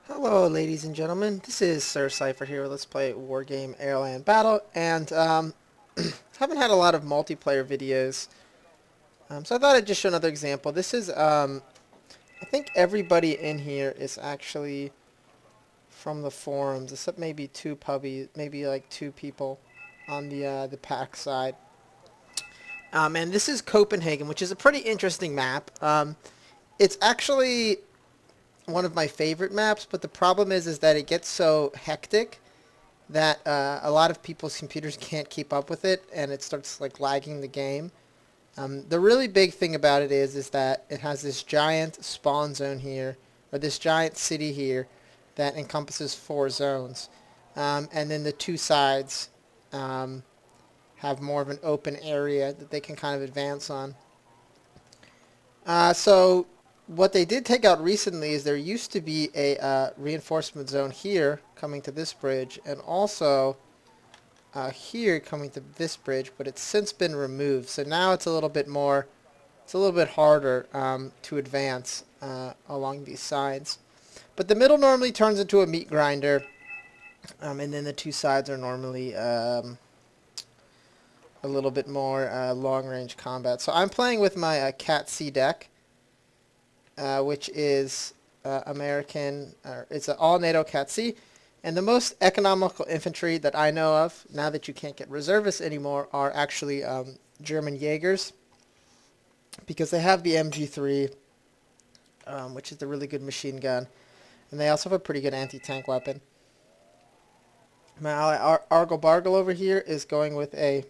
Hello, ladies and gentlemen. This is Sir Cypher here. Let's play Wargame Airland Battle, and haven't had a lot of multiplayer videos, so I thought I'd just show another example. This is, I think everybody in here is actually from the forums, except maybe maybe like two people on the pack side. And this is Copenhagen, which is a pretty interesting map. It's actually one of my favorite maps, but the problem is that it gets so hectic that a lot of people's computers can't keep up with it, and it starts like lagging the game. The really big thing about it is that it has this giant spawn zone here, or this giant city here, that encompasses 4 zones, and then the two sides have more of an open area that they can kind of advance on. So what they did take out recently is there used to be a reinforcement zone here coming to this bridge, and also here coming to this bridge, but it's since been removed. So now it's a little bit harder to advance along these sides. But the middle normally turns into a meat grinder, and then the two sides are normally a little bit more long-range combat. So I'm playing with my Cat C deck, which is American. It's an all-NATO Cat C. And the most economical infantry that I know of, now that you can't get reservists anymore, are actually German Jaegers, because they have the MG3, which is the really good machine gun, and they also have a pretty good anti-tank weapon. My ally Argle Bargle over here is going with a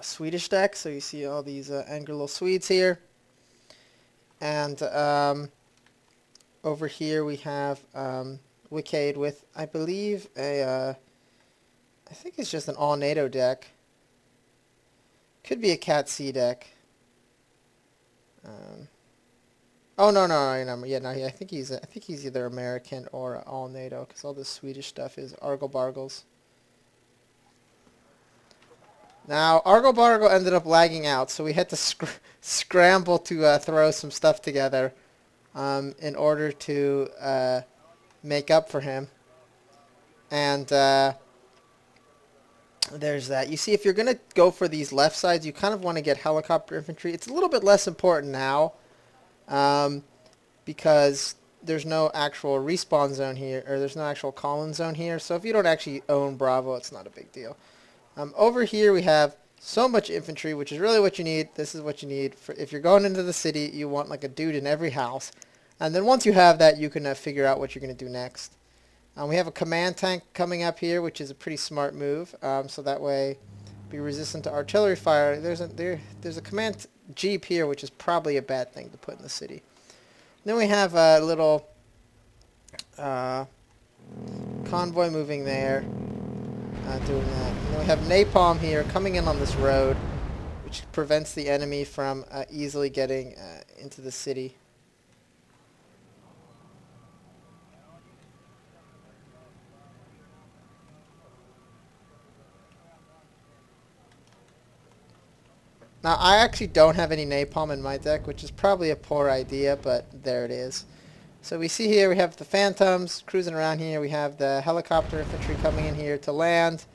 Swedish deck, so you see all these angry little Swedes here. And over here we have Wickade with, I believe, I think it's just an all-NATO deck. Could be a Cat C deck. Oh no, I think he's either American or all NATO, because all the Swedish stuff is Argle Bargles. Now, Argle Bargle ended up lagging out, so we had to scramble to throw some stuff together in order to make up for him. And there's that. You see, if you're going to go for these left sides, you kind of want to get helicopter infantry. It's a little bit less important now because there's no actual respawn zone here, or there's no actual call-in zone here. So if you don't actually own Bravo, it's not a big deal. Over here we have so much infantry, which is really what you need. This is what you need. If you're going into the city, you want like a dude in every house. And then once you have that, you can figure out what you're going to do next. We have a command tank coming up here, which is a pretty smart move. So that way, be resistant to artillery fire. There's a command jeep here, which is probably a bad thing to put in the city. And then we have a little convoy moving there. Doing that. And then we have napalm here coming in on this road, which prevents the enemy from easily getting into the city. Now, I actually don't have any napalm in my deck, which is probably a poor idea, but there it is. So we see here we have the Phantoms cruising around here. We have the helicopter infantry coming in here to land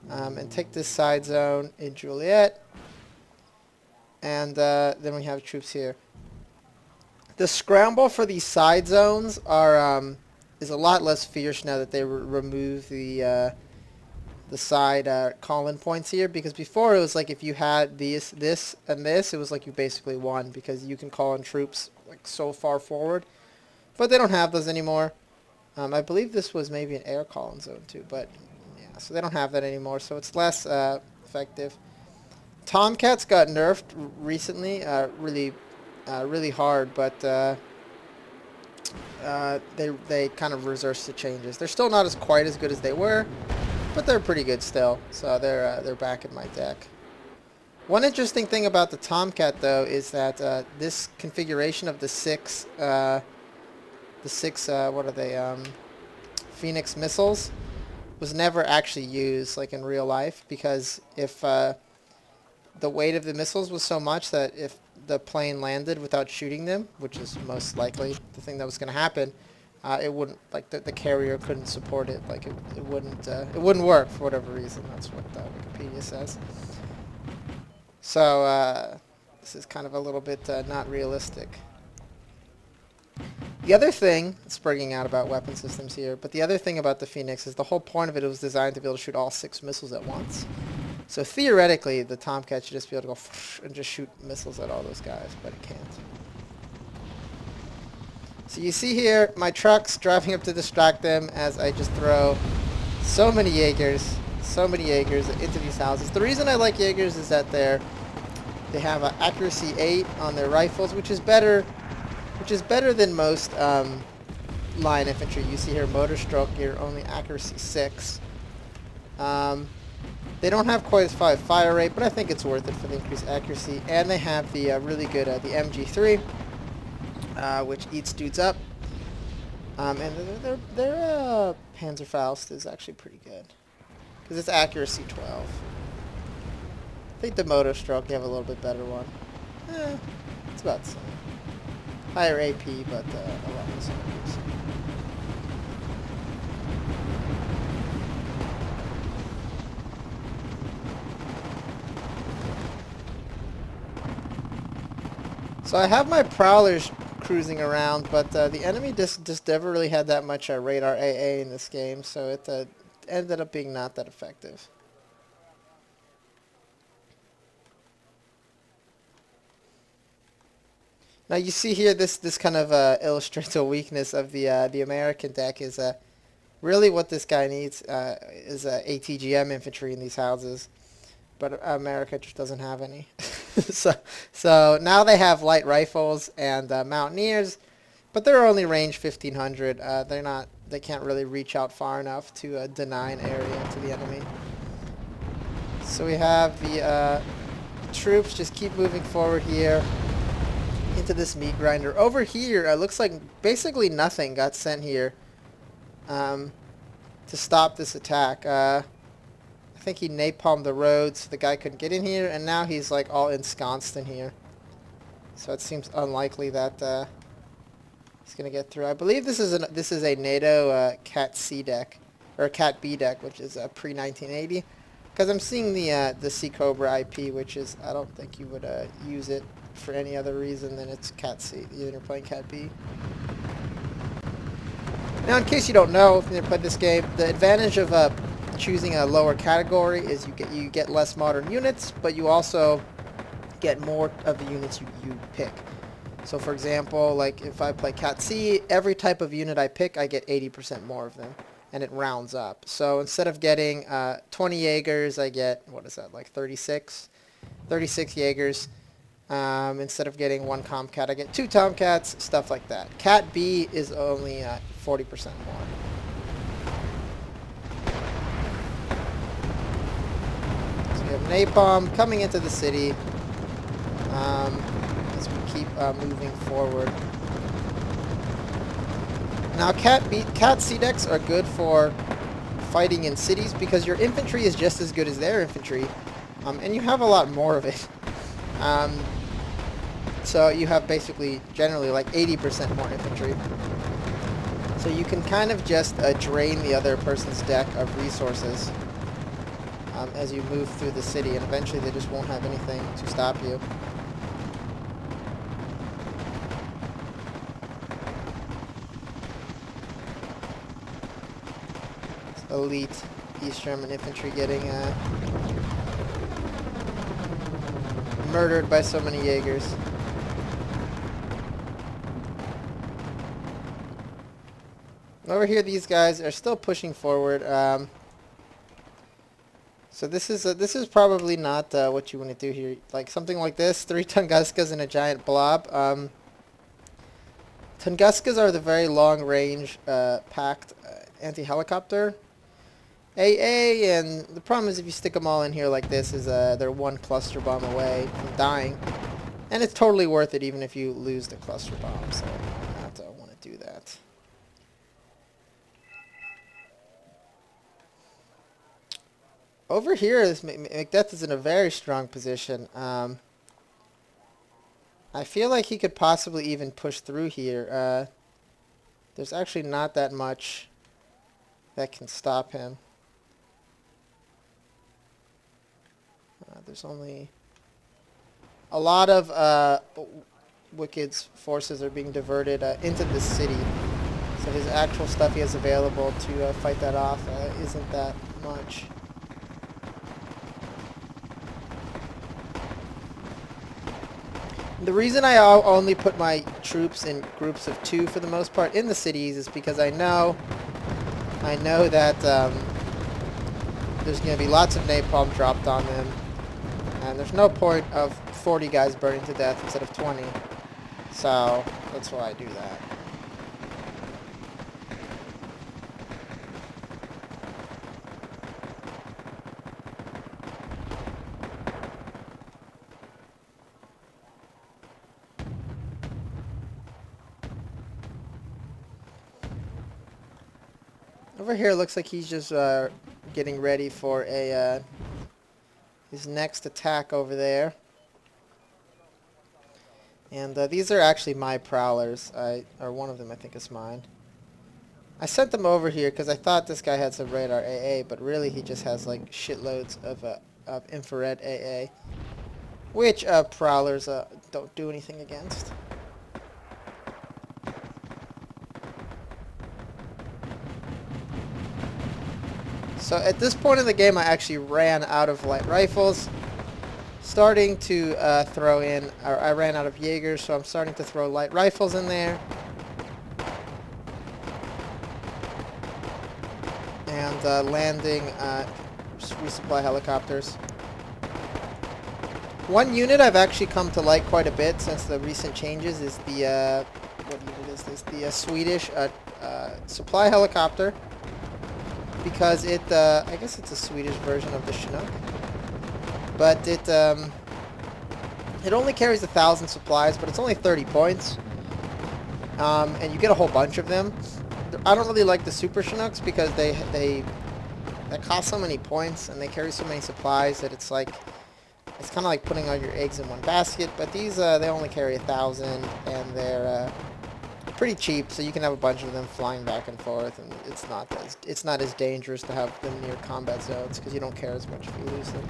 and take this side zone in Juliet. And then we have troops here. The scramble for these side zones is a lot less fierce now that they remove the side call-in points here, because before it was like if you had this, and this, it was like you basically won, because you can call in troops like so far forward. But they don't have those anymore. I believe this was maybe an air call-in zone too, but yeah, so they don't have that anymore, so it's less effective. Tomcats got nerfed recently, really hard, but they kind of reversed the changes. They're still not quite as good as they were, but they're pretty good still. So they're back in my deck. One interesting thing about the Tomcat though is that this configuration of the six what are they, Phoenix missiles was never actually used like in real life, because if the weight of the missiles was so much that if the plane landed without shooting them, which is most likely the thing that was going to happen, it wouldn't, like, the carrier couldn't support it. Like, it wouldn't work for whatever reason. That's what Wikipedia says. So this is kind of a little bit not realistic. The other thing that's bringing out about weapon systems here, but the other thing about the Phoenix is the whole point of it was designed to be able to shoot all 6 missiles at once. So theoretically, the Tomcat should just be able to go and just shoot missiles at all those guys, but it can't. So you see here my trucks driving up to distract them as I just throw so many Jaegers into these houses. The reason I like Jaegers is that they have an accuracy 8 on their rifles, which is better than most line infantry. You see here motor stroke here, only accuracy 6. They don't have quite as high fire rate, but I think it's worth it for the increased accuracy. And they have the really good the MG3, which eats dudes up. And their Panzerfaust is actually pretty good because it's accuracy 12. I think the motor stroke, you have a little bit better one. It's about the same. Higher AP, but a lot less accuracy. So I have my Prowlers cruising around, but the enemy just never really had that much radar AA in this game, so it ended up being not that effective. Now you see here this kind of illustrates a weakness of the American deck is really what this guy needs is ATGM infantry in these houses, but America just doesn't have any. so now they have light rifles and mountaineers, but they're only range 1500. They can't really reach out far enough to deny an area to the enemy. So we have the troops just keep moving forward here into this meat grinder. Over here, it looks like basically nothing got sent here to stop this attack. I think he napalmed the road so the guy couldn't get in here, and now he's like all ensconced in here. So it seems unlikely that he's gonna get through. I believe this is a NATO Cat C deck or Cat B deck, which is pre-1980. Because I'm seeing the Sea Cobra IP, which is I don't think you would use it for any other reason than it's Cat C. You're playing Cat B. Now, in case you don't know, if you played this game, the advantage of choosing a lower category is you get less modern units, but you also get more of the units you pick. So, for example, like if I play Cat C, every type of unit I pick, I get 80% more of them, and it rounds up. So instead of getting 20 Jaegers, I get, what is that, like 36 Jaegers. Instead of getting 1 Tomcat, I get 2 Tomcats, stuff like that. Cat B is only 40% more. So we have napalm coming into the city as we keep moving forward. Now Cat C decks are good for fighting in cities because your infantry is just as good as their infantry, and you have a lot more of it. So you have basically generally like 80% more infantry. So you can kind of just drain the other person's deck of resources as you move through the city, and eventually they just won't have anything to stop you. Elite East German infantry getting murdered by so many Jaegers. Over here, these guys are still pushing forward. So this is probably not what you want to do here. Like something like this, 3 Tunguskas in a giant blob. Tunguskas are the very long-range packed anti-helicopter AA, and the problem is if you stick them all in here like this, is they're 1 cluster bomb away from dying, and it's totally worth it even if you lose the cluster bomb. So I don't want to do that. Over here, this Macbeth is in a very strong position. I feel like he could possibly even push through here. there's actually not that much that can stop him. There's only a lot of Wicked's forces are being diverted into the city. So his actual stuff he has available to fight that off isn't that much. The reason I only put my troops in groups of 2 for the most part in the cities is because I know that there's going to be lots of napalm dropped on them, and there's no point of 40 guys burning to death instead of 20. So that's why I do that. Over here, it looks like he's just getting ready for a his next attack over there. And these are actually my prowlers, or one of them I think is mine. I sent them over here because I thought this guy had some radar AA, but really he just has like shitloads of infrared AA, which prowlers don't do anything against. So at this point in the game, I actually ran out of light rifles, starting to throw in, or I ran out of Jaegers, so I'm starting to throw light rifles in there. And landing resupply helicopters. One unit I've actually come to like quite a bit since the recent changes is the, what unit is this? The Swedish supply helicopter. Because it, I guess it's a Swedish version of the Chinook, but it only carries 1,000 supplies, but it's only 30 points, and you get a whole bunch of them. I don't really like the Super Chinooks because they cost so many points and they carry so many supplies that it's like, it's kind of like putting all your eggs in one basket. But these they only carry 1,000 and they're pretty cheap, so you can have a bunch of them flying back and forth, and it's not as dangerous to have them near combat zones because you don't care as much if you lose them.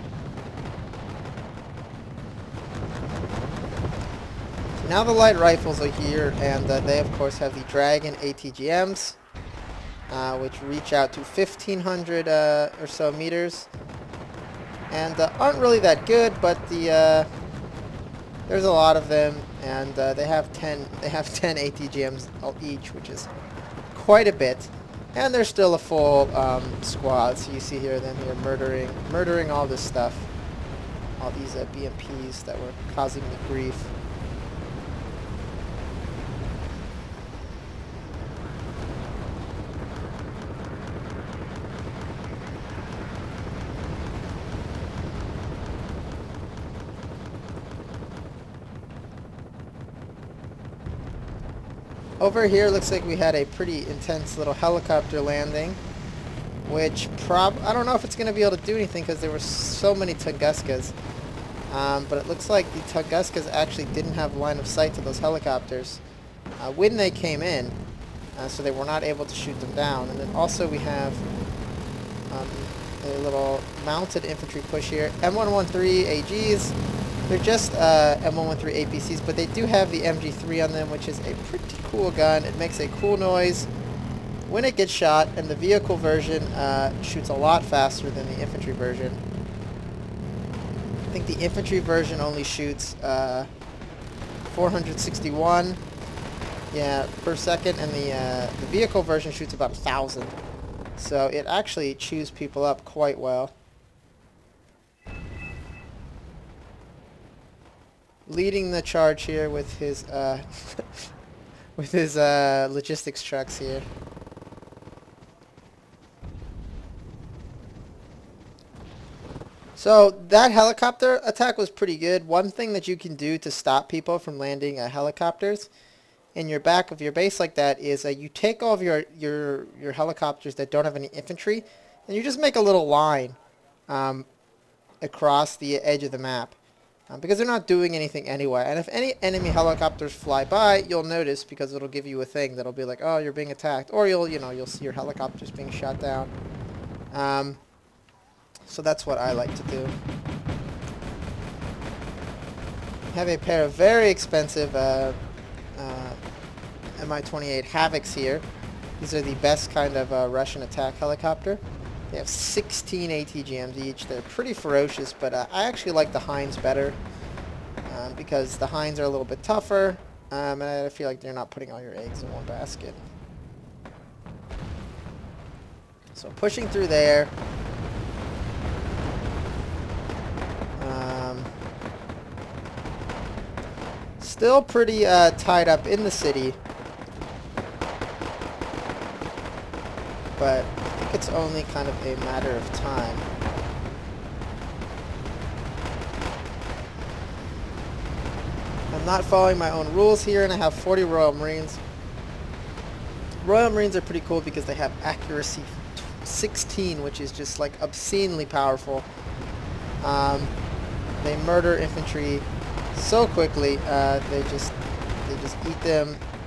So now the light rifles are here, and they of course have the Dragon ATGMs, which reach out to 1,500 or so meters, and aren't really that good, but there's a lot of them, and they have 10 ATGMs each, which is quite a bit. And there's still a full squad. So you see here them here murdering all this stuff, all these BMPs that were causing me grief. Over here, looks like we had a pretty intense little helicopter landing, which I don't know if it's going to be able to do anything because there were so many Tunguskas. But it looks like the Tunguskas actually didn't have line of sight to those helicopters when they came in, so they were not able to shoot them down. And then also we have a little mounted infantry push here, M113 AGs. They're just M113 APCs, but they do have the MG3 on them, which is a pretty cool gun. It makes a cool noise when it gets shot, and the vehicle version shoots a lot faster than the infantry version. I think the infantry version only shoots 461 per second, and the vehicle version shoots about 1,000. So it actually chews people up quite well. Leading the charge here with his with his logistics trucks here. So that helicopter attack was pretty good. One thing that you can do to stop people from landing helicopters in your back of your base like that is you take all of your helicopters that don't have any infantry, and you just make a little line across the edge of the map. because they're not doing anything anyway. And if any enemy helicopters fly by, you'll notice because it'll give you a thing that'll be like, oh, you're being attacked, or you'll see your helicopters being shot down. So that's what I like to do. I have a pair of very expensive Mi-28 Havocs here. These are the best kind of Russian attack helicopter. They have 16 ATGMs each. They're pretty ferocious, but I actually like the Hinds better because the Hinds are a little bit tougher, and I feel like they're not putting all your eggs in one basket. So pushing through there. Still pretty tied up in the city, but I think it's only kind of a matter of time. I'm not following my own rules here, and I have 40 Royal Marines. Royal Marines are pretty cool because they have accuracy 16, which is just like obscenely powerful. They murder infantry so quickly. They just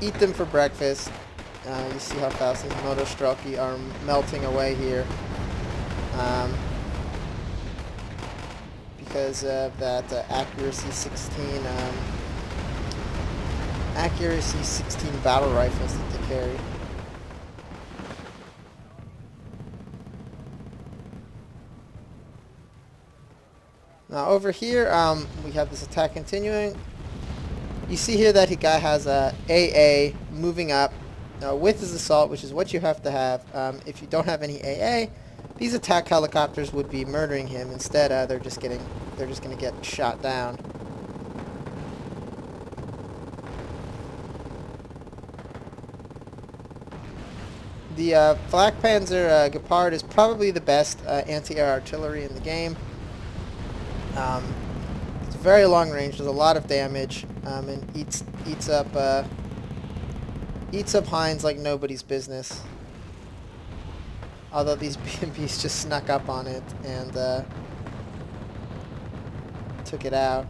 eat them for breakfast. You see how fast these Motostrelki are melting away here. Because of that accuracy 16 battle rifles that they carry. Now over here, we have this attack continuing. You see here that the guy has a AA moving up with his assault, which is what you have to have. If you don't have any AA, these attack helicopters would be murdering him. Instead, they're just going to get shot down. The Flak Panzer Gepard is probably the best anti-air artillery in the game. It's very long range, does a lot of damage, and eats up Hinds like nobody's business. Although these BMPs just snuck up on it and took it out.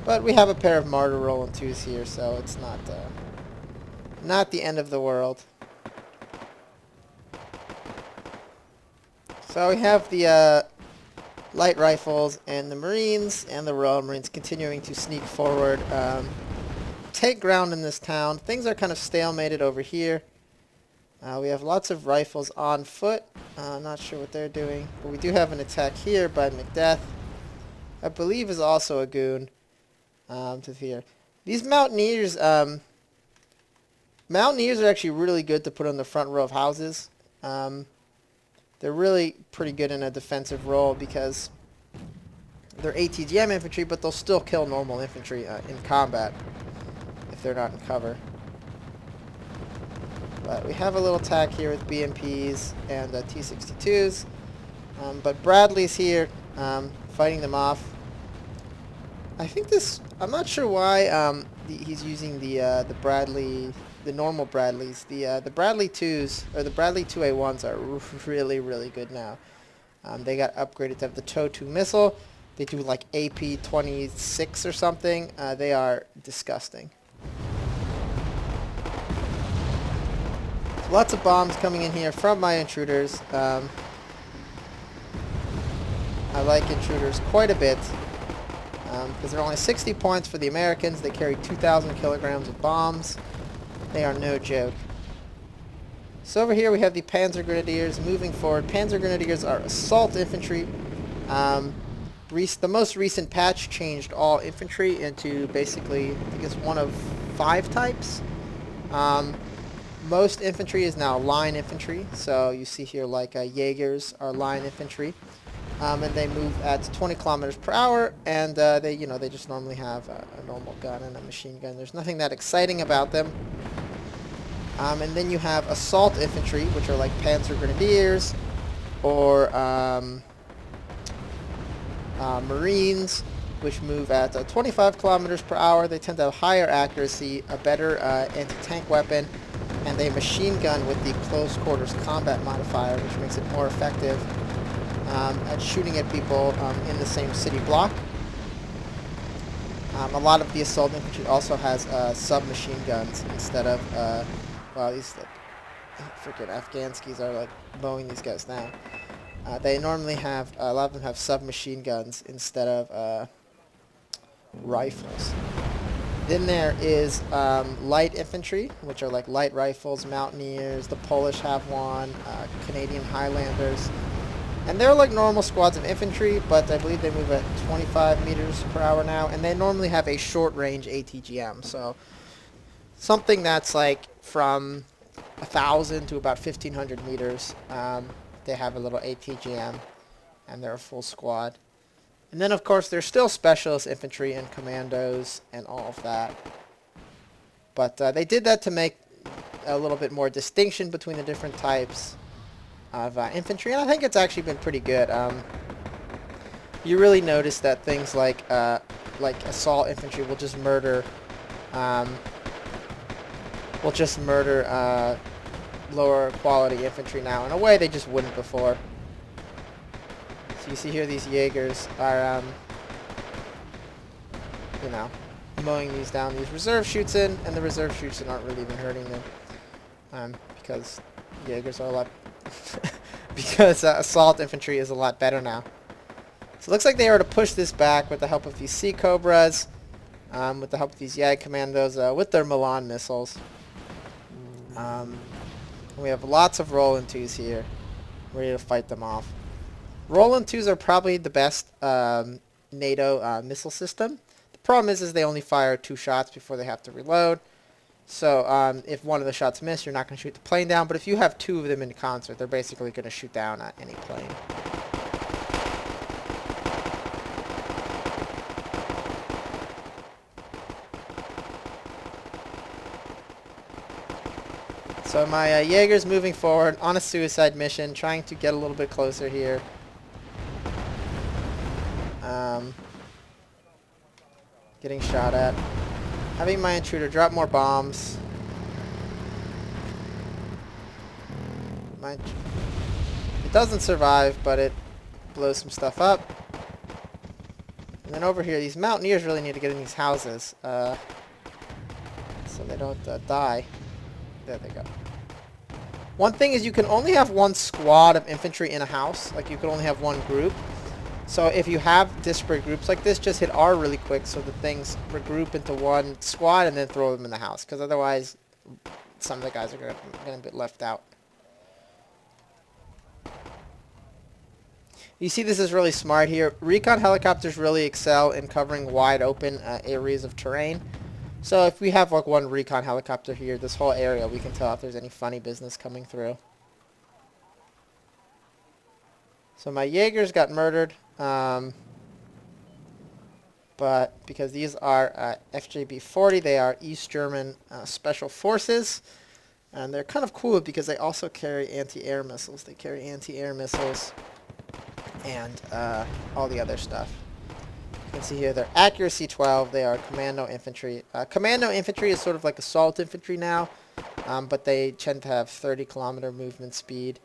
But we have a pair of Martyr Roland 2s here, so it's not the end of the world. So we have the light rifles and the Marines and the Royal Marines continuing to sneak forward, take ground in this town. Things are kind of stalemated over here. We have lots of rifles on foot. Not sure what they're doing, but we do have an attack here by Macbeth. I believe is also a goon to here. These Mountaineers, Mountaineers are actually really good to put on the front row of houses. They're really pretty good in a defensive role because they're ATGM infantry, but they'll still kill normal infantry in combat if they're not in cover. But we have a little attack here with BMPs and T-62s. But Bradley's here fighting them off. I think I'm not sure why he's using the Bradley, the normal Bradleys. The Bradley 2s, or the Bradley 2A1s are really, really good now. They got upgraded to have the TOW 2 missile. They do like AP-26 or something. They are disgusting. Lots of bombs coming in here from my intruders. I like intruders quite a bit because they're only 60 points for the Americans. They carry 2,000 kilograms of bombs. They are no joke. So over here we have the Panzer Grenadiers moving forward. Panzer Grenadiers are assault infantry. The most recent patch changed all infantry into basically, I think it's one of 5 types. Most infantry is now line infantry, so you see here like Jaegers are line infantry, and they move at 20 kilometers per hour, and they just normally have a normal gun and a machine gun. There's nothing that exciting about them. And then you have assault infantry, which are like Panzer Grenadiers or Marines, which move at 25 kilometers per hour. They tend to have higher accuracy, a better anti-tank weapon, and they machine gun with the close quarters combat modifier, which makes it more effective. at shooting at people in the same city block. A lot of the assault infantry also has submachine guns instead of, well, these freaking Afghanskis are like mowing these guys down. They normally have, a lot of them have submachine guns instead of rifles. Then there is light infantry, which are like light rifles, mountaineers. The Polish have one, Canadian Highlanders. And they're like normal squads of infantry, but I believe they move at 25 meters per hour now. And they normally have a short-range ATGM. So something that's like from 1,000 to about 1,500 meters. They have a little ATGM, and they're a full squad. And then, of course, there's still specialist infantry and commandos and all of that. But they did that to make a little bit more distinction between the different types of infantry, and I think it's actually been pretty good. You really notice that things like assault infantry will just murder, lower quality infantry now in a way they just wouldn't before. So you see here these Jaegers are, you know, mowing these down. These reserve shoots in, and the reserve shoots in aren't really even hurting them, because Jaegers are a lot, because assault infantry is a lot better now. So it looks like they are to push this back with the help of these Sea Cobras, with the help of these Jag Commandos, with their Milan missiles. We have lots of Roland 2s here, ready to fight them off. Roland 2s are probably the best NATO missile system. The problem is they only fire 2 shots before they have to reload. So if one of the shots miss, you're not going to shoot the plane down. But if you have 2 of them in concert, they're basically going to shoot down any plane. So my Jaeger's moving forward on a suicide mission, trying to get a little bit closer here. Getting shot at. Having my intruder drop more bombs. It doesn't survive, but it blows some stuff up. And then over here, these mountaineers really need to get in these houses, so they don't die. There they go. One thing is you can only have 1 squad of infantry in a house. Like, you can only have 1 group. So if you have disparate groups like this, just hit R really quick so the things regroup into 1 squad and then throw them in the house. Because otherwise, some of the guys are going to get left out. You see this is really smart here. Recon helicopters really excel in covering wide open areas of terrain. So if we have like 1 recon helicopter here, this whole area, we can tell if there's any funny business coming through. So my Jaegers got murdered, but because these are FJB-40, they are East German Special Forces, and they're kind of cool because they also carry anti-air missiles. They carry anti-air missiles and all the other stuff. You can see here they're accuracy 12. They are commando infantry. Commando infantry is sort of like assault infantry now, but they tend to have 30-kilometer movement speed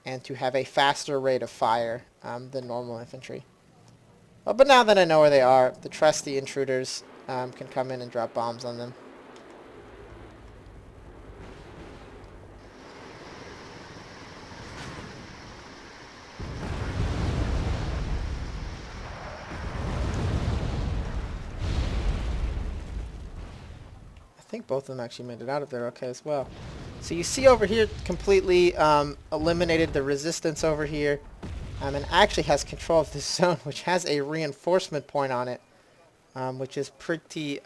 and to have a faster rate of fire than normal infantry. Well, but now that I know where they are, the trusty intruders can come in and drop bombs on them. I think both of them actually made it out of there okay as well. So you see over here, completely eliminated the resistance over here, and actually has control of this zone, which has a reinforcement point on it, which is pretty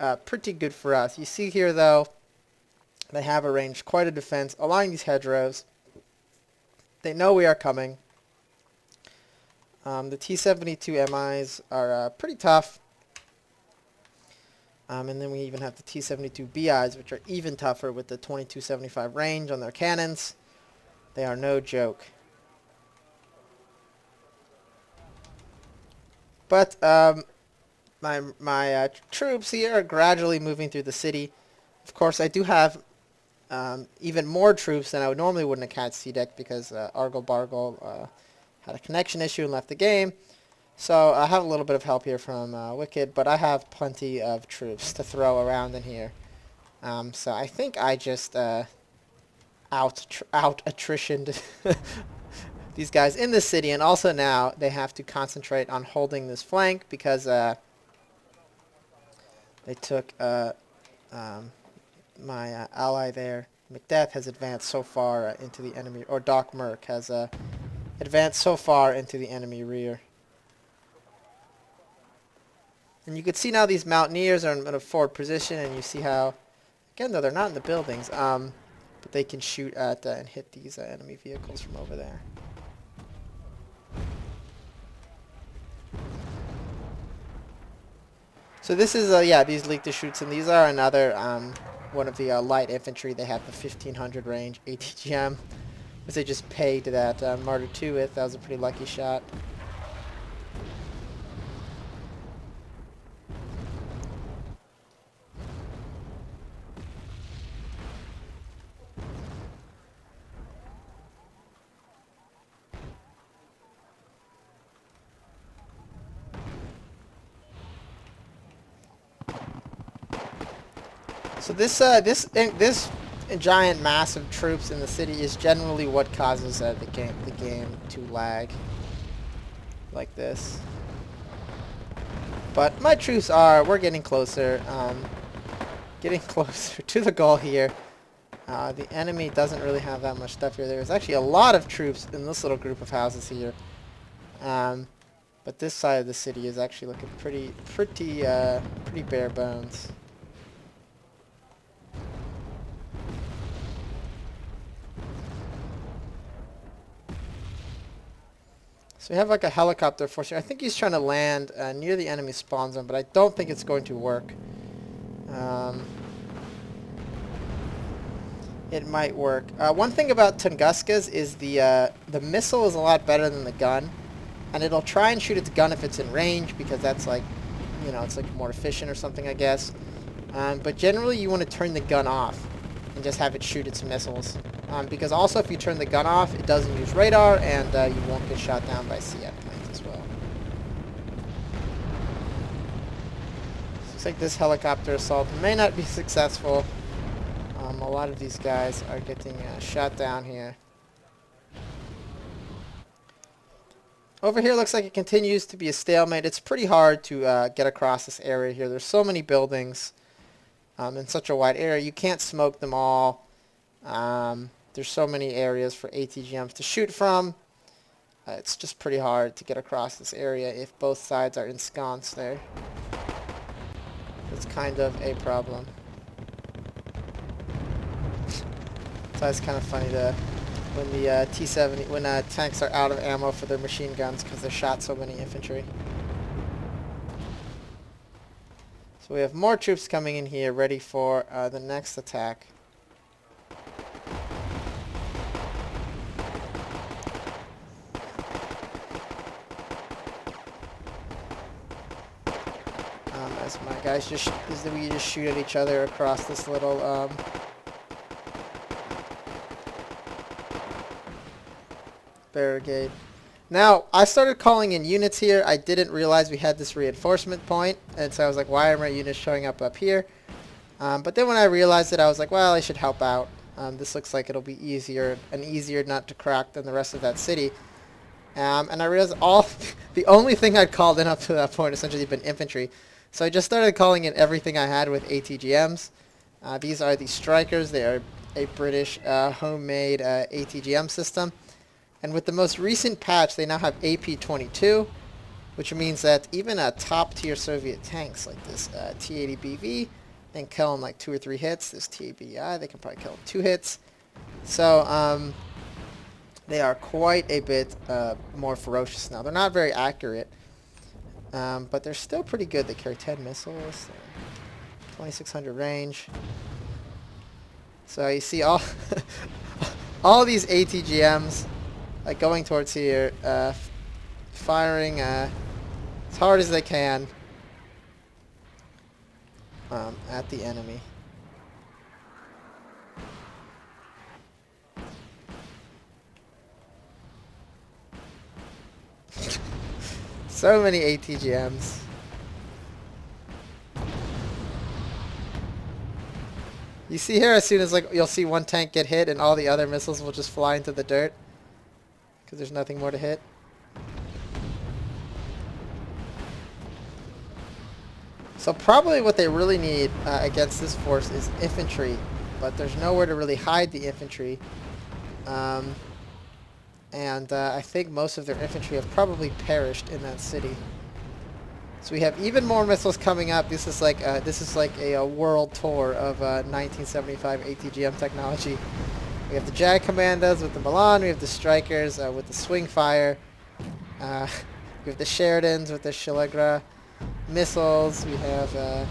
good for us. You see here, though, they have arranged quite a defense along these hedgerows. They know we are coming. The T-72 MIs are pretty tough. And then we even have the T-72 BIs, which are even tougher with the 2275 range on their cannons. They are no joke. But my troops here are gradually moving through the city. Of course, I do have even more troops than I would normally would in a Cat C deck because Argle Bargle had a connection issue and left the game. So I have a little bit of help here from Wicked, but I have plenty of troops to throw around in here. So I think I just out-attritioned these guys in the city, and also now they have to concentrate on holding this flank because they took my ally there. Macbeth has advanced so far into the enemy, or Doc Merc has advanced so far into the enemy rear. And you can see now these mountaineers are in a forward position, and you see how, again though they're not in the buildings, but they can shoot at and hit these enemy vehicles from over there. So this is, yeah, these leak to shoots, and these are another one of the light infantry. They have the 1500 range ATGM, which they just paid that Martyr 2 with. That was a pretty lucky shot. So this giant mass of troops in the city is generally what causes the game to lag like this. But my troops we're getting closer to the goal here. The enemy doesn't really have that much stuff here. There's actually a lot of troops in this little group of houses here. But this side of the city is actually looking pretty bare bones. So we have like a helicopter force here. I think he's trying to land near the enemy spawn zone, but I don't think it's going to work. It might work. One thing about Tunguska's is the missile is a lot better than the gun, and it'll try and shoot its gun if it's in range because that's like, you know, it's like more efficient or something, I guess. But generally, you want to turn the gun off and just have it shoot its missiles. Because also if you turn the gun off, it doesn't use radar, and you won't get shot down by Sea planes as well. Looks like this helicopter assault may not be successful. A lot of these guys are getting shot down here. Over here looks like it continues to be a stalemate. It's pretty hard to get across this area here. There's so many buildings in such a wide area. You can't smoke them all. There's so many areas for ATGMs to shoot from. It's just pretty hard to get across this area if both sides are ensconced there. It's kind of a problem. So it's kind of funny when the T-70, when tanks are out of ammo for their machine guns because they shot so many infantry. So we have more troops coming in here ready for the next attack. As my guys we just shoot at each other across this little barricade. Now, I started calling in units here. I didn't realize we had this reinforcement point, and so I was like, why are my units showing up here? But then when I realized it, I was like, well, I should help out. This looks like it'll be easier nut to crack than the rest of that city. And I realized the only thing I'd called in up to that point essentially had been infantry. So I just started calling in everything I had with ATGMs. These are the Strikers. They are a British homemade ATGM system. And with the most recent patch, they now have AP-22, which means that even top-tier Soviet tanks like this T-80BV, they can kill in like 2 or 3 hits. This T-80BI, they can probably kill in 2 hits. So they are quite a bit more ferocious now. They're not very accurate, but they're still pretty good. They carry 10 missiles, 2600 range. So you see all all these ATGMs like going towards here, firing as hard as they can at the enemy. So many ATGMs. You see here, as soon as like you'll see one tank get hit and all the other missiles will just fly into the dirt. Because there's nothing more to hit. So probably what they really need against this force is infantry. But there's nowhere to really hide the infantry. I think most of their infantry have probably perished in that city. So we have even more missiles coming up. This is like a world tour of 1975 ATGM technology. We have the Jag Commandos with the Milan. We have the Strikers with the Swing Fire. We have the Sheridans with the Shillegra missiles. We have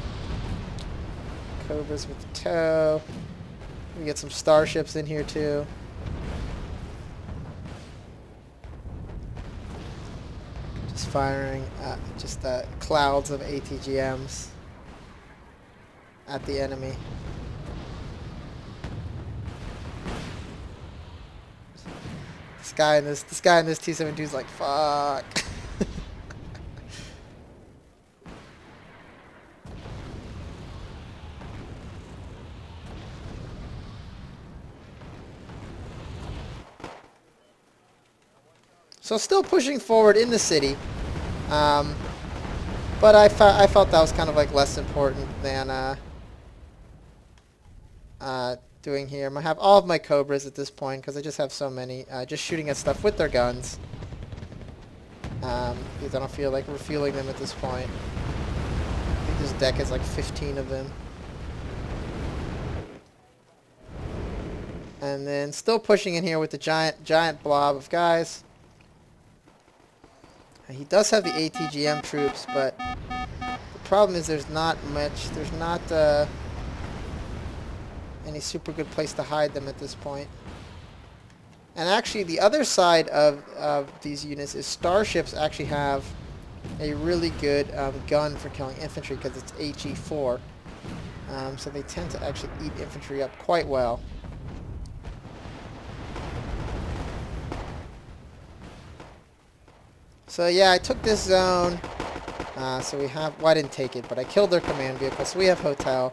Cobras with the TOW. We get some starships in here too. Firing clouds of ATGMs at the enemy. This guy in this T-72 is like, fuck. So still pushing forward in the city. But I felt that was kind of like less important than doing here. I have all of my Cobras at this point because I just have so many. Just shooting at stuff with their guns. Because I don't feel like refueling them at this point. I think this deck has like 15 of them. And then still pushing in here with the giant blob of guys. He does have the ATGM troops, but the problem is there's not any super good place to hide them at this point. And actually the other side of these units is starships actually have a really good gun for killing infantry because it's HE4. So they tend to actually eat infantry up quite well. So yeah, I took this zone. So we have, well, I didn't take it, but I killed their command vehicle. So we have hotel.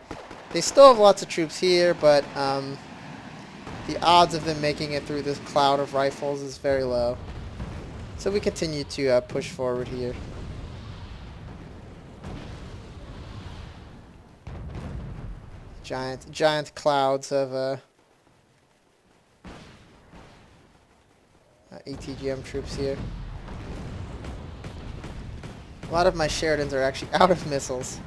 They still have lots of troops here, but the odds of them making it through this cloud of rifles is very low. So we continue to push forward here. Giant clouds of ATGM troops here. A lot of my Sheridans are actually out of missiles,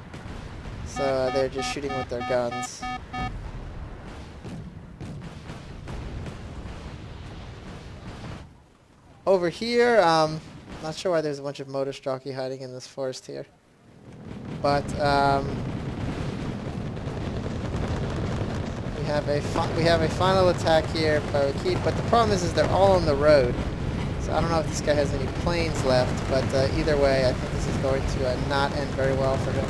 so they're just shooting with their guns. Over here, not sure why there's a bunch of motor jockey hiding in this forest here, but we have a final attack here by Rakit, but the problem is they're all on the road. So I don't know if this guy has any planes left, but either way, I think this is going to not end very well for him.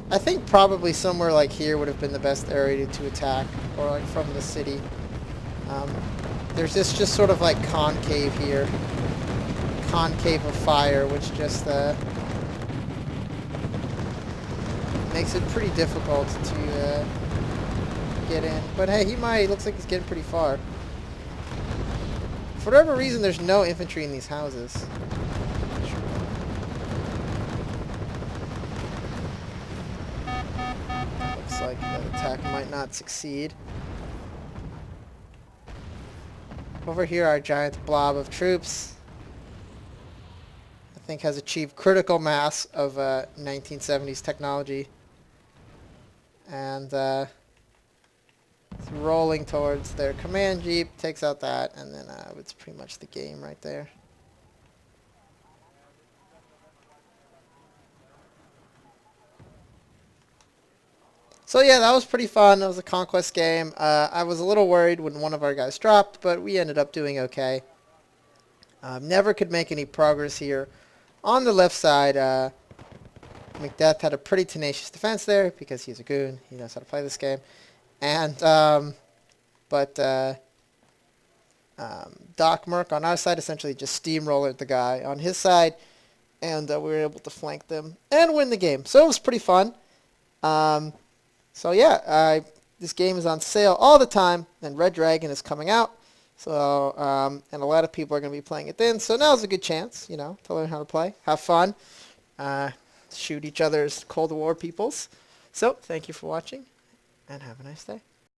I think probably somewhere like here would have been the best area to attack, or like from the city. There's this just sort of like concave here, concave of fire, which just makes it pretty difficult to get in. But hey, he looks like he's getting pretty far. For whatever reason, there's no infantry in these houses. Looks like the attack might not succeed. Over here, our giant blob of troops, I think, has achieved critical mass of 1970s technology. And it's rolling towards their command jeep, takes out that, and then it's pretty much the game right there. So yeah, that was pretty fun. It was a Conquest game. I was a little worried when one of our guys dropped, but we ended up doing okay. Never could make any progress here. On the left side, Macbeth had a pretty tenacious defense there because he's a goon. He knows how to play this game. And, Doc Merc on our side essentially just steamrollered the guy on his side, and we were able to flank them and win the game. So it was pretty fun. So yeah, this game is on sale all the time, and Red Dragon is coming out. So and a lot of people are going to be playing it then. So now's a good chance, you know, to learn how to play, have fun, shoot each other's Cold War peoples. So thank you for watching, and have a nice day.